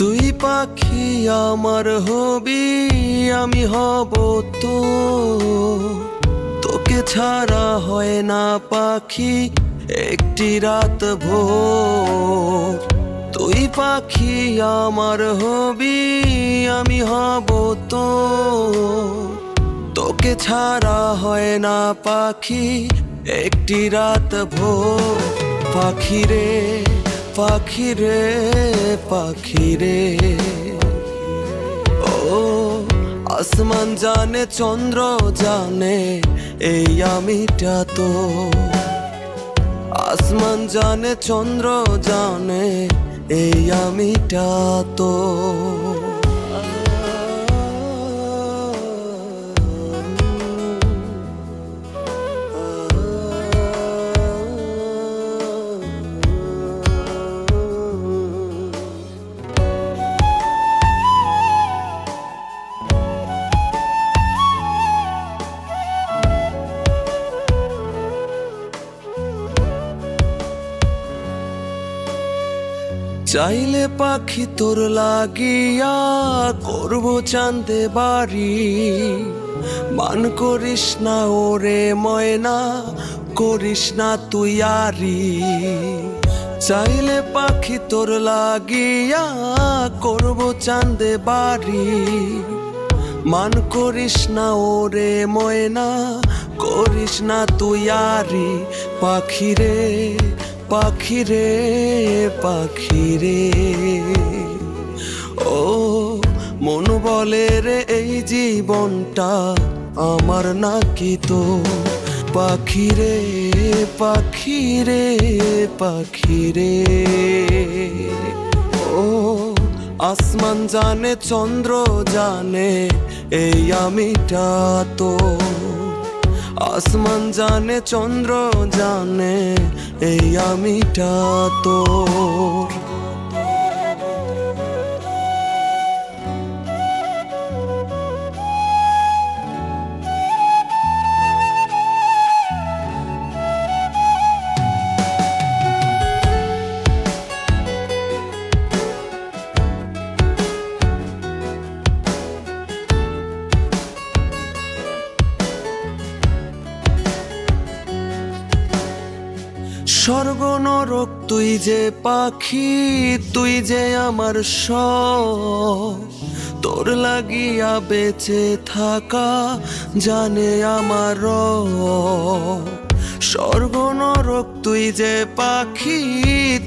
তুই পাখি আমার হবি, আমি হব তো। তোকে ছাড়া হয় না পাখি একটি রাত ভোর। তুই পাখি আমার হবি, আমি হব তো। তোকে ছাড়া হয় না পাখি একটি রাত ভোর। পাখি রে পাখি রে পাখি রে, ও আসমান জানে চন্দ্র জানে এই আমিটা তো। আসমান জানে চন্দ্র জানে এই আমিটা তো। চাইলে পাখি তোর লাগিয়া করব চাঁদে বাড়ি। মান করিস না ওরে ময়না, করিস না তুই আরি। চাইলে পাখি তোর লাগিয়া করব চাঁদে বাড়ি। মান করিস না ওরে ময়না, করিস না তুই আরি। পাখি রে পাখি রে পাখি রে, ও মন বলে রে এই জীবনটা আমার নাকি তো। পাখি রে পাখি রে পাখি রে, ও আসমান জানে চন্দ্র জানে এই আমিটা তো। আসমান জানে চন্দ্র জানে এই আমিটা তো। স্বর্গ নরক তুই যে পাখি, তুই যে আমার সব। তোর লাগিয়া বেঁচে থাকা জানে আমার রব। স্বর্গ নরক তুই যে পাখি,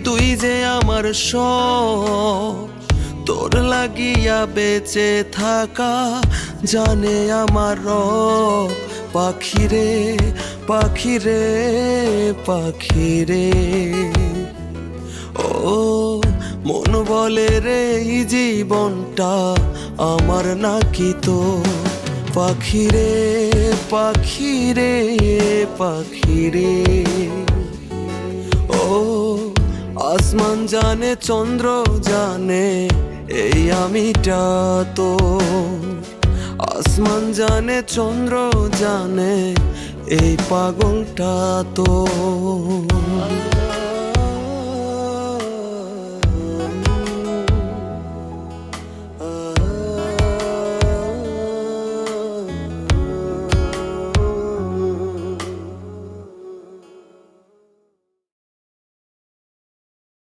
তুই যে আমার সব। তোর লাগিয়া বেঁচে থাকা জানে আমার রব। পাখি রে পাখি রে পাখি রে, ও মন বলে রে এই জীবনটা আমার নাকি তো। পাখি রে পাখি রে পাখি রে, ও আসমান জানে চন্দ্র জানে এই আমিটা তো। আসমান জানে চন্দ্র জানে এই পাগলটা তো।